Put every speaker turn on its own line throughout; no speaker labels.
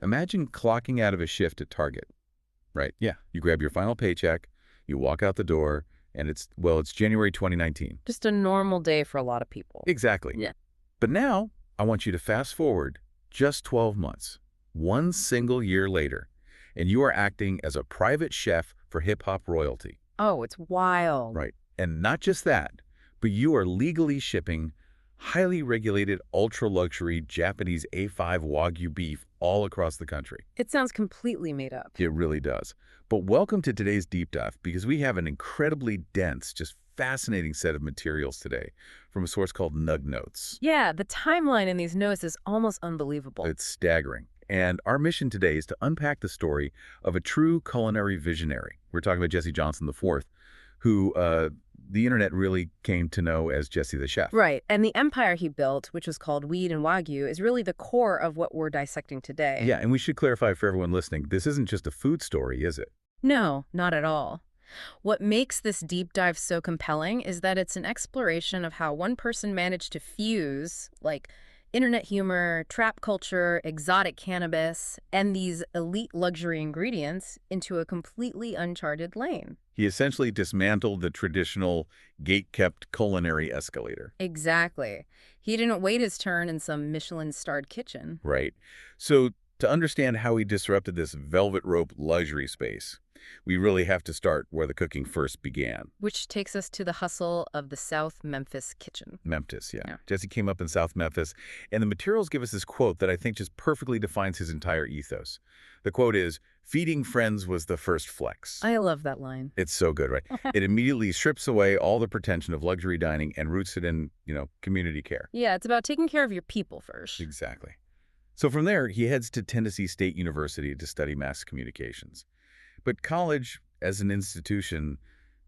Imagine clocking out of a shift at Target, right? Yeah. You grab your final paycheck, you walk out the door, and it's January 2019.
Just a normal day for a lot of people.
Exactly.
Yeah.
But now, I want you to fast forward just 12 months, one single year later, and you are acting as a private chef for hip-hop royalty.
Oh, it's wild.
Right. And not just that, but you are legally shipping highly regulated, ultra-luxury Japanese A5 Wagyu beef all across the country.
It sounds completely made up.
It really does. But welcome to today's deep dive, because we have an incredibly dense, just fascinating set of materials today from a source called Nug Notes.
Yeah, the timeline in these notes is almost unbelievable.
It's staggering. And our mission today is to unpack the story of a true culinary visionary. We're talking about Jesse Johnson IV, who the internet really came to know as Jesse the Chef.
Right, and the empire he built, which was called Weed and Wagyu, is really the core of what we're dissecting today.
Yeah, and we should clarify for everyone listening, this isn't just a food story, is it?
No, not at all. What makes this deep dive so compelling is that it's an exploration of how one person managed to fuse, like, internet humor, trap culture, exotic cannabis, and these elite luxury ingredients into a completely uncharted lane.
He essentially dismantled the traditional gate-kept culinary escalator.
Exactly. He didn't wait his turn in some Michelin-starred kitchen.
Right. So to understand how he disrupted this velvet rope luxury space, we really have to start where the cooking first began.
Which takes us to the hustle of the South Memphis kitchen.
Memphis, yeah.
Yeah.
Jesse came up in South Memphis, and the materials give us this quote that I think just perfectly defines his entire ethos. The quote is, "Feeding friends was the first flex."
I love that line.
It's so good, right? It immediately strips away all the pretension of luxury dining and roots it in, community care.
Yeah, it's about taking care of your people first.
Exactly. So from there, he heads to Tennessee State University to study mass communications. But college, as an institution,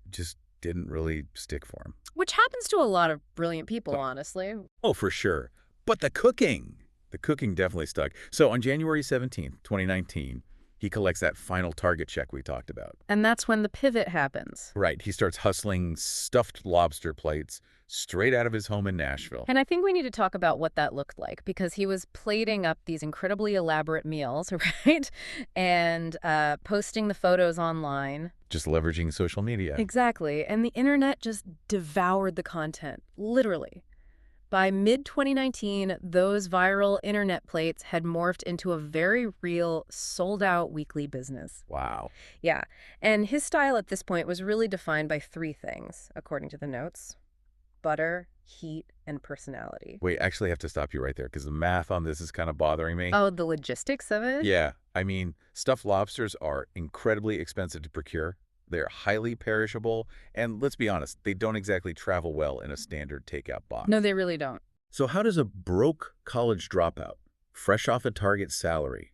just didn't really stick for him.
Which happens to a lot of brilliant people,
Oh.
honestly.
Oh, for sure. But the cooking definitely stuck. So on January 17th, 2019, he collects that final Target check we talked about.
And that's when the pivot happens.
Right. He starts hustling stuffed lobster plates straight out of his home in Nashville.
And I think we need to talk about what that looked like, because he was plating up these incredibly elaborate meals, right? And posting the photos online.
Just leveraging social media.
Exactly. And the internet just devoured the content, literally. By mid-2019, those viral internet plates had morphed into a very real, sold-out weekly business.
Wow.
Yeah. And his style at this point was really defined by three things, according to the notes: butter, heat, and personality.
Wait, actually I have to stop you right there because the math on this is kind of bothering me.
Oh, the logistics of it?
Yeah. I mean, stuffed lobsters are incredibly expensive to procure. They're highly perishable, and let's be honest, they don't exactly travel well in a standard takeout box.
No, they really don't.
So how does a broke college dropout, fresh off a Target salary,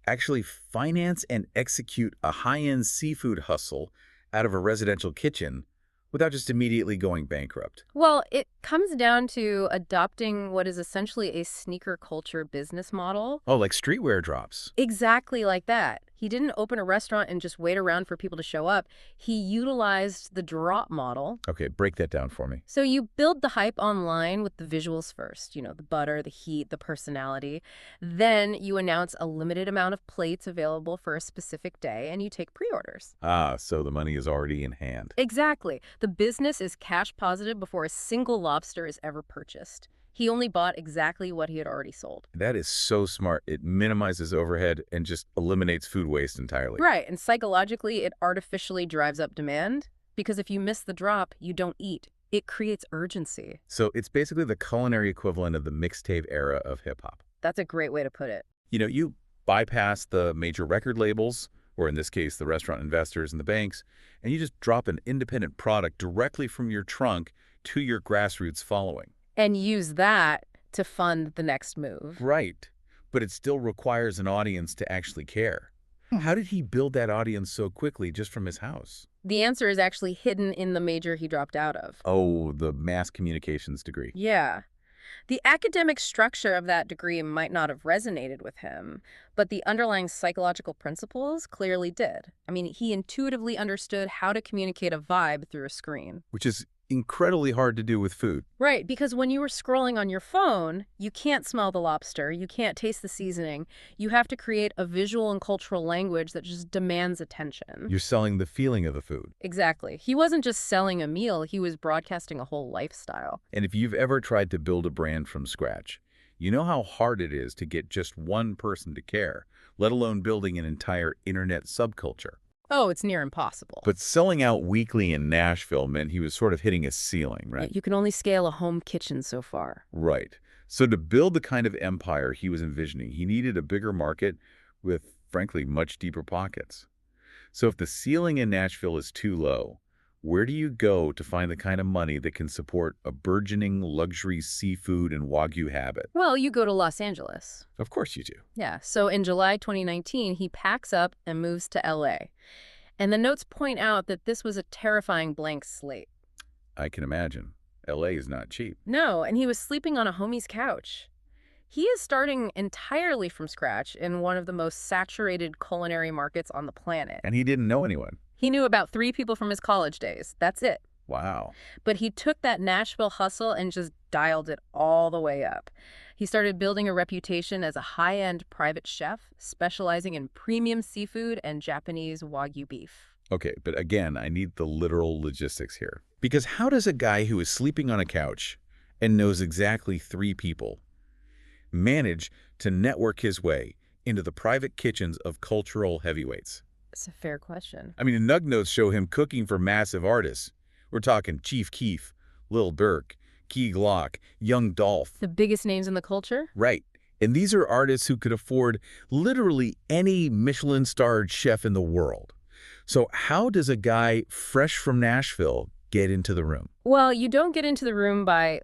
actually finance and execute a high-end seafood hustle out of a residential kitchen without just immediately going bankrupt?
Well, it comes down to adopting what is essentially a sneaker culture business model.
Oh, like streetwear drops.
Exactly like that. He didn't open a restaurant and just wait around for people to show up. He utilized the drop model.
Okay, break that down for me.
So you build the hype online with the visuals first, the butter, the heat, the personality. Then you announce a limited amount of plates available for a specific day, and you take pre-orders.
Ah, so the money is already in hand.
Exactly. The business is cash positive before a single lobster is ever purchased. He only bought exactly what he had already sold.
That is so smart. It minimizes overhead and just eliminates food waste entirely.
Right, and psychologically, it artificially drives up demand, because if you miss the drop, you don't eat. It creates urgency.
So it's basically the culinary equivalent of the mixtape era of hip-hop.
That's a great way to put it.
You bypass the major record labels, or in this case, the restaurant investors and the banks, and you just drop an independent product directly from your trunk to your grassroots following.
And use that to fund the next move.
Right. But it still requires an audience to actually care. How did he build that audience so quickly just from his house?
The answer is actually hidden in the major he dropped out of.
Oh, the mass communications degree.
Yeah. The academic structure of that degree might not have resonated with him, but the underlying psychological principles clearly did. I mean, he intuitively understood how to communicate a vibe through a screen.
Which is incredibly hard to do with food.
Right, because when you were scrolling on your phone, you can't smell the lobster, you can't taste the seasoning. You have to create a visual and cultural language that just demands attention.
You're selling the feeling of the food.
Exactly. He wasn't just selling a meal, he was broadcasting a whole lifestyle.
And if you've ever tried to build a brand from scratch, you know how hard it is to get just one person to care, let alone building an entire internet subculture.
Oh, it's near impossible.
But selling out weekly in Nashville meant he was sort of hitting a ceiling, right?
You can only scale a home kitchen so far.
Right. So to build the kind of empire he was envisioning, he needed a bigger market with, frankly, much deeper pockets. So if the ceiling in Nashville is too low, where do you go to find the kind of money that can support a burgeoning luxury seafood and Wagyu habit?
Well, you go to Los Angeles.
Of course you do.
Yeah, so in July 2019, he packs up and moves to LA. And the notes point out that this was a terrifying blank slate.
I can imagine. LA is not cheap.
No, and he was sleeping on a homie's couch. He is starting entirely from scratch in one of the most saturated culinary markets on the planet.
And he didn't know anyone.
He knew about 3 people from his college days. That's it.
Wow.
But he took that Nashville hustle and just dialed it all the way up. He started building a reputation as a high-end private chef, specializing in premium seafood and Japanese Wagyu beef.
Okay, but again, I need the literal logistics here. Because how does a guy who is sleeping on a couch and knows exactly 3 people manage to network his way into the private kitchens of cultural heavyweights?
It's a fair question.
I mean, the Nug Notes show him cooking for massive artists. We're talking Chief Keef, Lil Durk, Key Glock, Young Dolph.
The biggest names in the culture?
Right. And these are artists who could afford literally any Michelin-starred chef in the world. So how does a guy fresh from Nashville get into the room?
Well, you don't get into the room by,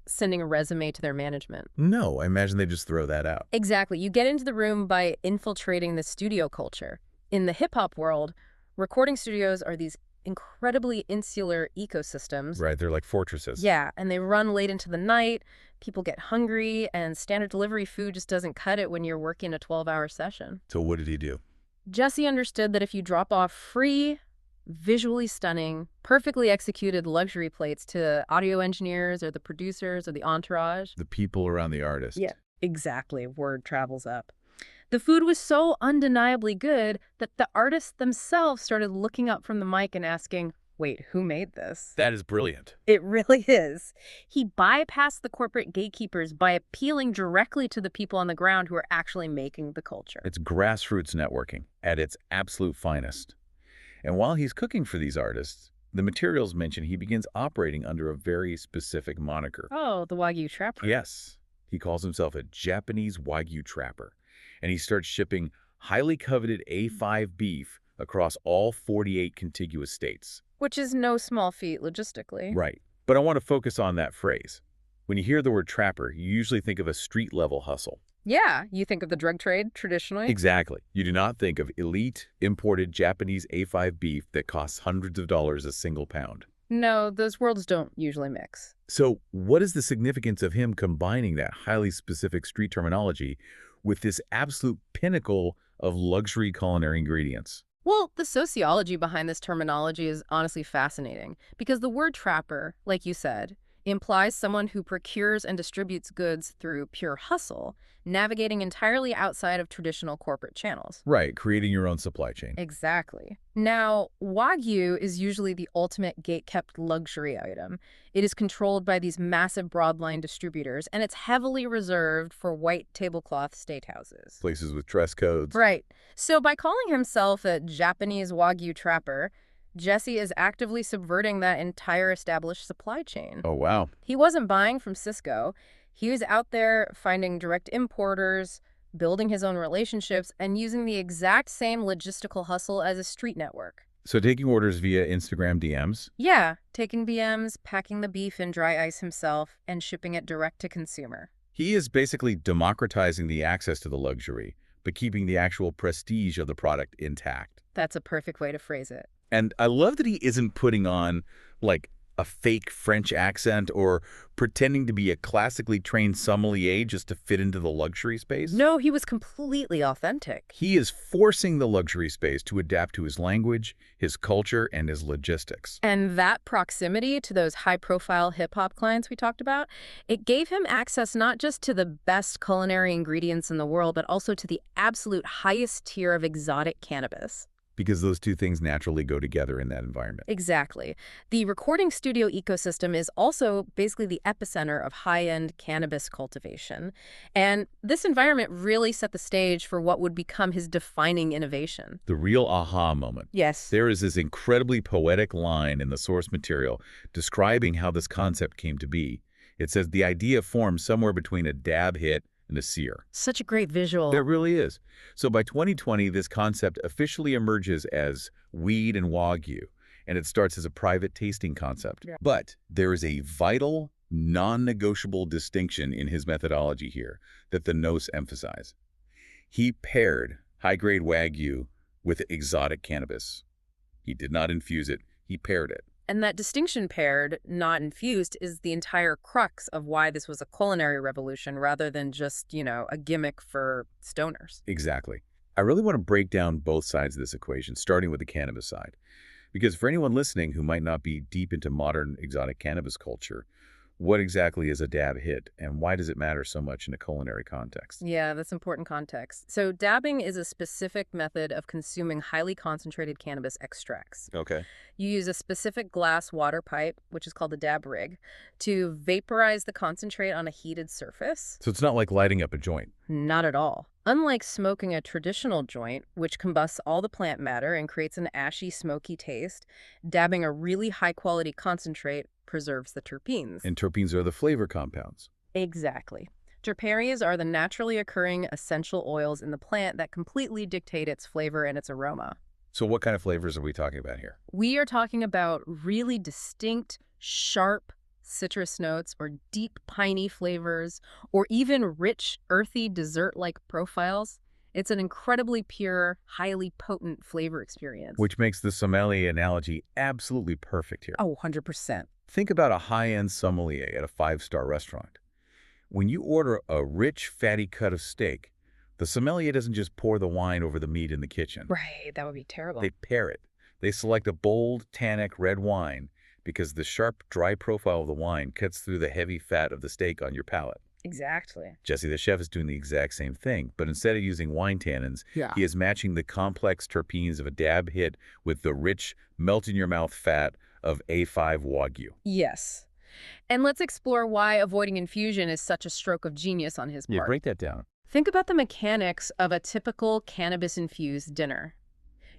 sending a resume to their management.
No, I imagine they just throw that out.
Exactly. You get into the room by infiltrating the studio culture. In the hip-hop world, recording studios are these incredibly insular ecosystems.
Right, they're like fortresses.
Yeah, and they run late into the night, people get hungry, and standard delivery food just doesn't cut it when you're working a 12-hour session.
So what did he do?
Jesse understood that if you drop off free, visually stunning, perfectly executed luxury plates to audio engineers or the producers or the entourage.
The people around the artist.
Yeah, exactly. Word travels up. The food was so undeniably good that the artists themselves started looking up from the mic and asking, wait, who made this?
That is brilliant.
It really is. He bypassed the corporate gatekeepers by appealing directly to the people on the ground who are actually making the culture.
It's grassroots networking at its absolute finest. And while he's cooking for these artists, the materials mention he begins operating under a very specific moniker.
Oh, the Wagyu trapper.
Yes. He calls himself a Japanese Wagyu trapper. And he starts shipping highly coveted A5 beef across all 48 contiguous states.
Which is no small feat logistically.
Right. But I want to focus on that phrase. When you hear the word trapper, you usually think of a street-level hustle.
Yeah, you think of the drug trade traditionally.
Exactly. You do not think of elite, imported Japanese A5 beef that costs hundreds of dollars a single pound.
No, those worlds don't usually mix.
So what is the significance of him combining that highly specific street terminology with this absolute pinnacle of luxury culinary ingredients?
Well, the sociology behind this terminology is honestly fascinating because the word trapper, like you said, implies someone who procures and distributes goods through pure hustle, navigating entirely outside of traditional corporate channels.
Right, creating your own supply chain.
Exactly. Now, Wagyu is usually the ultimate gate-kept luxury item. It is controlled by these massive broadline distributors, and it's heavily reserved for white tablecloth steakhouses.
Places with dress codes.
Right. So by calling himself a Japanese Wagyu trapper, Jesse is actively subverting that entire established supply chain.
Oh, wow.
He wasn't buying from Cisco. He was out there finding direct importers, building his own relationships, and using the exact same logistical hustle as a street network.
So taking orders via Instagram DMs?
Yeah, taking BMs, packing the beef in dry ice himself, and shipping it direct to consumer.
He is basically democratizing the access to the luxury, but keeping the actual prestige of the product intact.
That's a perfect way to phrase it.
And I love that he isn't putting on, like, a fake French accent or pretending to be a classically trained sommelier just to fit into the luxury space.
No, he was completely authentic.
He is forcing the luxury space to adapt to his language, his culture, and his logistics.
And that proximity to those high-profile hip-hop clients we talked about, it gave him access not just to the best culinary ingredients in the world, but also to the absolute highest tier of exotic cannabis.
Because those two things naturally go together in that environment.
Exactly. The recording studio ecosystem is also basically the epicenter of high-end cannabis cultivation. And this environment really set the stage for what would become his defining innovation.
The real aha moment.
Yes.
There is this incredibly poetic line in the source material describing how this concept came to be. It says the idea formed somewhere between a dab hit and a sear.
Such a great visual.
There really is. So by 2020, this concept officially emerges as Weed and Wagyu, and it starts as a private tasting concept.
Yeah.
But there is a vital, non-negotiable distinction in his methodology here that the notes emphasize. He paired high-grade Wagyu with exotic cannabis. He did not infuse it, he paired it.
And that distinction paired, not infused, is the entire crux of why this was a culinary revolution rather than just, a gimmick for stoners.
Exactly. I really want to break down both sides of this equation, starting with the cannabis side. Because for anyone listening who might not be deep into modern exotic cannabis culture, what exactly is a dab hit, and why does it matter so much in a culinary context?
Yeah, that's important context. So dabbing is a specific method of consuming highly concentrated cannabis extracts.
Okay.
You use a specific glass water pipe, which is called a dab rig, to vaporize the concentrate on a heated surface.
So it's not like lighting up a joint.
Not at all. Unlike smoking a traditional joint, which combusts all the plant matter and creates an ashy, smoky taste, dabbing a really high-quality concentrate preserves the terpenes.
And terpenes are the flavor compounds.
Exactly. Terpenes are the naturally occurring essential oils in the plant that completely dictate its flavor and its aroma.
So what kind of flavors are we talking about here?
We are talking about really distinct, sharp citrus notes or deep piney flavors or even rich, earthy, dessert-like profiles. It's an incredibly pure, highly potent flavor experience.
Which makes the sommelier analogy absolutely perfect here.
Oh, 100%.
Think about a high-end sommelier at a five-star restaurant. When you order a rich, fatty cut of steak, the sommelier doesn't just pour the wine over the meat in the kitchen.
Right, that would be terrible.
They pair it. They select a bold, tannic red wine because the sharp, dry profile of the wine cuts through the heavy fat of the steak on your palate.
Exactly.
Jesse the Chef is doing the exact same thing, but instead of using wine tannins, he is matching the complex terpenes of a dab hit with the rich, melt-in-your-mouth fat of A5 Wagyu.
Yes. And let's explore why avoiding infusion is such a stroke of genius on his part.
Yeah, break that down.
Think about the mechanics of a typical cannabis-infused dinner.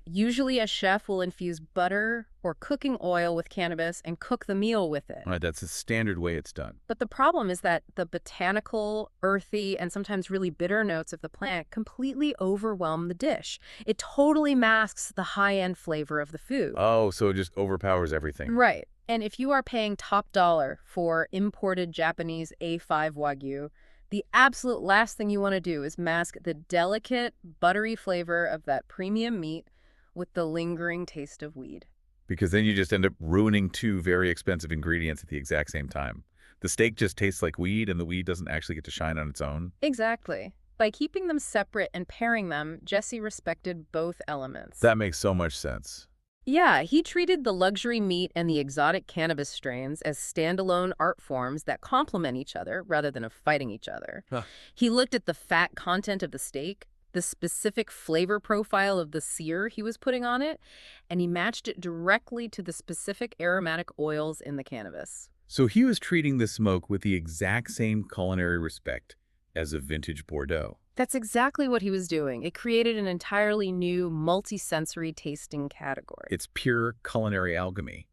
Usually a chef will infuse butter or cooking oil with cannabis and cook the meal with it.
All right, that's the standard way it's done.
But the problem is that the botanical, earthy, and sometimes really bitter notes of the plant completely overwhelm the dish. It totally masks the high-end flavor of the food.
Oh, so it just overpowers everything.
Right. And if you are paying top dollar for imported Japanese A5 Wagyu, the absolute last thing you want to do is mask the delicate, buttery flavor of that premium meat with the lingering taste of weed.
Because then you just end up ruining two very expensive ingredients at the exact same time. The steak just tastes like weed, and the weed doesn't actually get to shine on its own.
Exactly. By keeping them separate and pairing them, Jesse respected both elements.
That makes so much sense.
Yeah, he treated the luxury meat and the exotic cannabis strains as standalone art forms that complement each other rather than fighting each other.
Huh.
He looked at the fat content of the steak, the specific flavor profile of the sear he was putting on it, and he matched it directly to the specific aromatic oils in the cannabis.
So he was treating the smoke with the exact same culinary respect as a vintage Bordeaux.
That's exactly what he was doing. It created an entirely new multi-sensory tasting category.
It's pure culinary alchemy.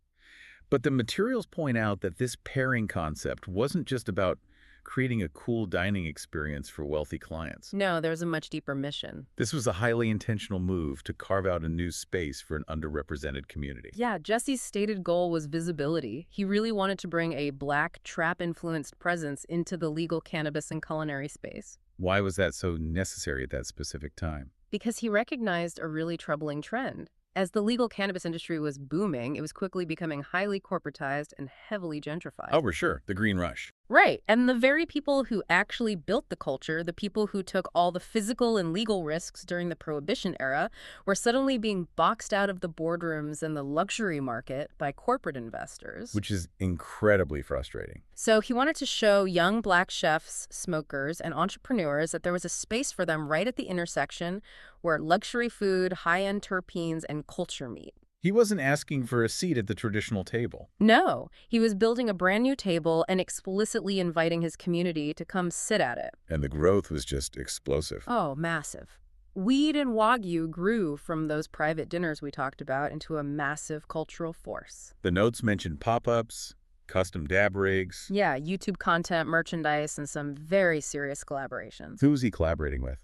But the materials point out that this pairing concept wasn't just about creating a cool dining experience for wealthy clients.
No, there's a much deeper mission.
This was a highly intentional move to carve out a new space for an underrepresented community.
Yeah, Jesse's stated goal was visibility. He really wanted to bring a Black, trap-influenced presence into the legal cannabis and culinary space.
Why was that so necessary at that specific time?
Because he recognized a really troubling trend. As the legal cannabis industry was booming, it was quickly becoming highly corporatized and heavily gentrified.
Oh, for sure. The Green Rush.
Right. And the very people who actually built the culture, the people who took all the physical and legal risks during the Prohibition era, were suddenly being boxed out of the boardrooms and the luxury market by corporate investors.
Which is incredibly frustrating.
So he wanted to show young Black chefs, smokers, and entrepreneurs that there was a space for them right at the intersection where luxury food, high-end terpenes, and culture meet.
He wasn't asking for a seat at the traditional table.
No, he was building a brand new table and explicitly inviting his community to come sit at it.
And the growth was just explosive.
Oh, massive. Weed and Wagyu grew from those private dinners we talked about into a massive cultural force.
The notes mentioned pop-ups, custom dab rigs.
Yeah, YouTube content, merchandise, and some very serious collaborations.
Who was he collaborating with?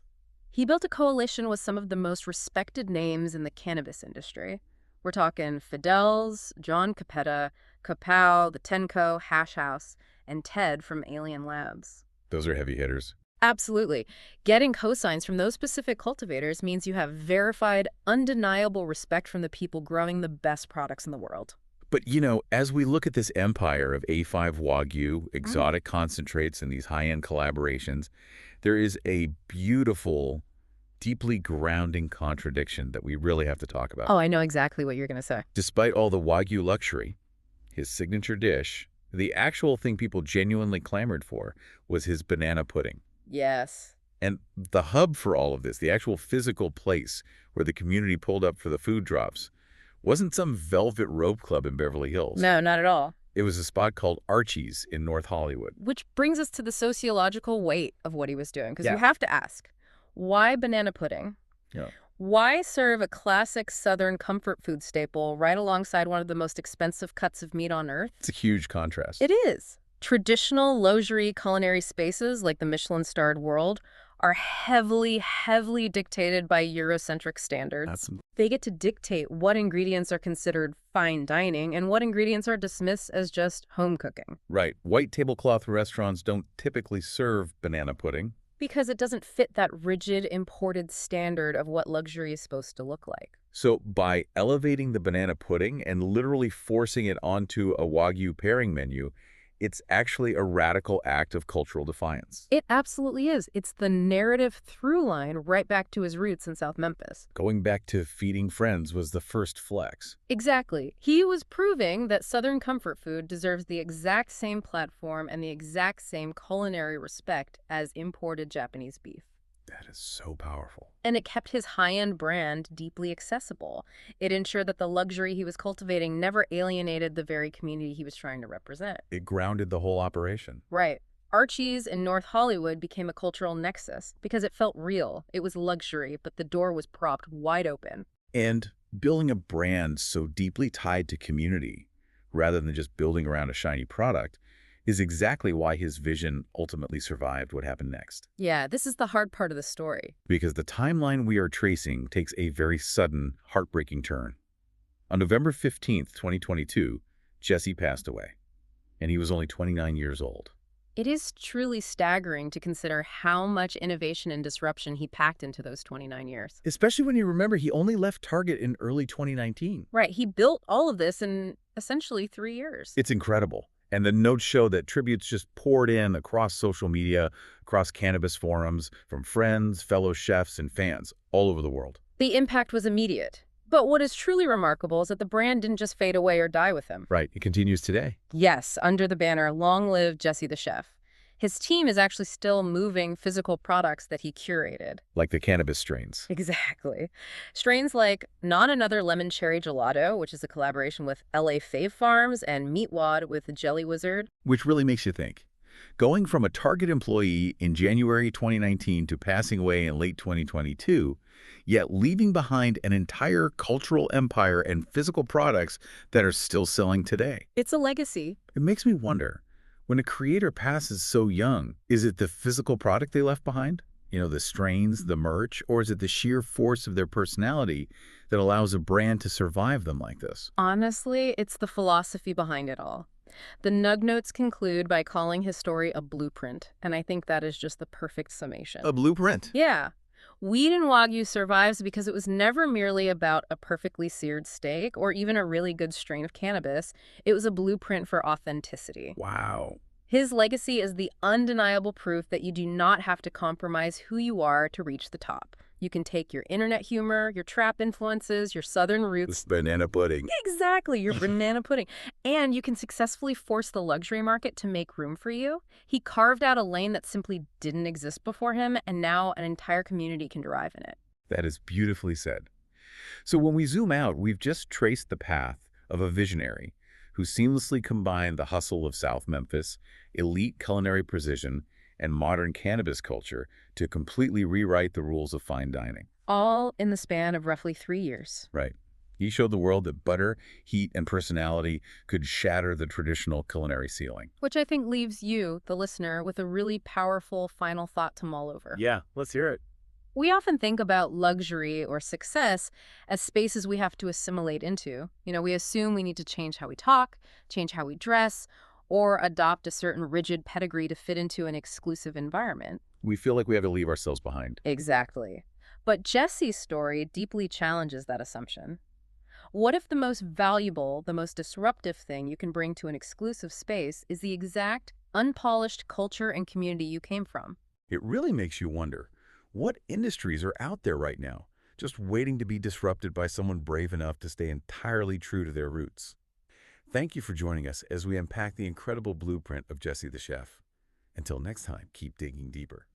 He built a coalition with some of the most respected names in the cannabis industry. We're talking Fidel's, John Capetta, Kapow, the Tenco, Hash House, and Ted from Alien Labs.
Those are heavy hitters.
Absolutely. Getting cosigns from those specific cultivators means you have verified, undeniable respect from the people growing the best products in the world.
But, as we look at this empire of A5 Wagyu, exotic concentrates, and these high-end collaborations, there is a beautiful, deeply grounding contradiction that we really have to talk about.
Oh, I know exactly what you're going to say.
Despite all the Wagyu luxury, his signature dish, the actual thing people genuinely clamored for, was his banana pudding.
Yes.
And the hub for all of this, the actual physical place where the community pulled up for the food drops, wasn't some velvet rope club in Beverly Hills.
No, not at all.
It was a spot called Archie's in North Hollywood.
Which brings us to the sociological weight of what he was doing, because
Yeah.
you have to ask, why banana pudding?
Yeah.
Why serve a classic Southern comfort food staple right alongside one of the most expensive cuts of meat on earth?
It's a huge contrast.
It is. Traditional luxury culinary spaces like the Michelin-starred world are heavily, heavily dictated by Eurocentric standards. They get to dictate what ingredients are considered fine dining and what ingredients are dismissed as just home cooking.
Right. White tablecloth restaurants don't typically serve banana pudding.
Because it doesn't fit that rigid imported standard of what luxury is supposed to look like.
So by elevating the banana pudding and literally forcing it onto a Wagyu pairing menu, it's actually a radical act of cultural defiance.
It absolutely is. It's the narrative through line right back to his roots in South Memphis.
Going back to feeding friends was the first flex.
Exactly. He was proving that Southern comfort food deserves the exact same platform and the exact same culinary respect as imported Japanese beef.
That is so powerful.
And it kept his high-end brand deeply accessible. It ensured that the luxury he was cultivating never alienated the very community he was trying to represent.
It grounded the whole operation.
Right. Archie's in North Hollywood became a cultural nexus because it felt real. It was luxury, but the door was propped wide open.
And building a brand so deeply tied to community, rather than just building around a shiny product, is exactly why his vision ultimately survived what happened next.
Yeah, this is the hard part of the story.
Because the timeline we are tracing takes a very sudden, heartbreaking turn. On November 15th, 2022, Jesse passed away, and he was only 29 years old.
It is truly staggering to consider how much innovation and disruption he packed into those 29 years.
Especially when you remember he only left Target in early 2019.
Right, he built all of this in essentially 3 years.
It's incredible. And the notes show that tributes just poured in across social media, across cannabis forums, from friends, fellow chefs, and fans all over the world.
The impact was immediate. But what is truly remarkable is that the brand didn't just fade away or die with him.
Right. It continues today.
Yes, under the banner, Long Live Jesse the Chef. His team is actually still moving physical products that he curated.
Like the cannabis strains.
Exactly. Strains like Not Another Lemon Cherry Gelato, which is a collaboration with LA Fave Farms, and Meat Wad with the Jelly Wizard.
Which really makes you think. Going from a Target employee in January 2019 to passing away in late 2022, yet leaving behind an entire cultural empire and physical products that are still selling today.
It's a legacy.
It makes me wonder, when a creator passes so young, is it the physical product they left behind? The strains, the merch, or is it the sheer force of their personality that allows a brand to survive them like this?
Honestly, it's the philosophy behind it all. The Nug Notes conclude by calling his story a blueprint, and I think that is just the perfect summation.
A blueprint?
Yeah. Weed and Wagyu survives because it was never merely about a perfectly seared steak or even a really good strain of cannabis. It was a blueprint for authenticity.
Wow.
His legacy is the undeniable proof that you do not have to compromise who you are to reach the top. You can take your internet humor, your trap influences, your southern
This
roots.
banana pudding.
Exactly, your banana pudding. And you can successfully force the luxury market to make room for you. He carved out a lane that simply didn't exist before him, and now an entire community can derive in it.
That is beautifully said. So when we zoom out, we've just traced the path of a visionary who seamlessly combined the hustle of South Memphis, elite culinary precision, and modern cannabis culture to completely rewrite the rules of fine dining.
All in the span of roughly 3 years.
Right. He showed the world that butter, heat, and personality could shatter the traditional culinary ceiling.
Which I think leaves you, the listener, with a really powerful final thought to mull over.
Yeah, let's hear it.
We often think about luxury or success as spaces we have to assimilate into. We assume we need to change how we talk, change how we dress, or adopt a certain rigid pedigree to fit into an exclusive environment.
We feel like we have to leave ourselves behind.
Exactly. But Jesse's story deeply challenges that assumption. What if the most valuable, the most disruptive thing you can bring to an exclusive space is the exact, unpolished culture and community you came from?
It really makes you wonder, what industries are out there right now, just waiting to be disrupted by someone brave enough to stay entirely true to their roots? Thank you for joining us as we unpack the incredible blueprint of Jesse the Chef. Until next time, keep digging deeper.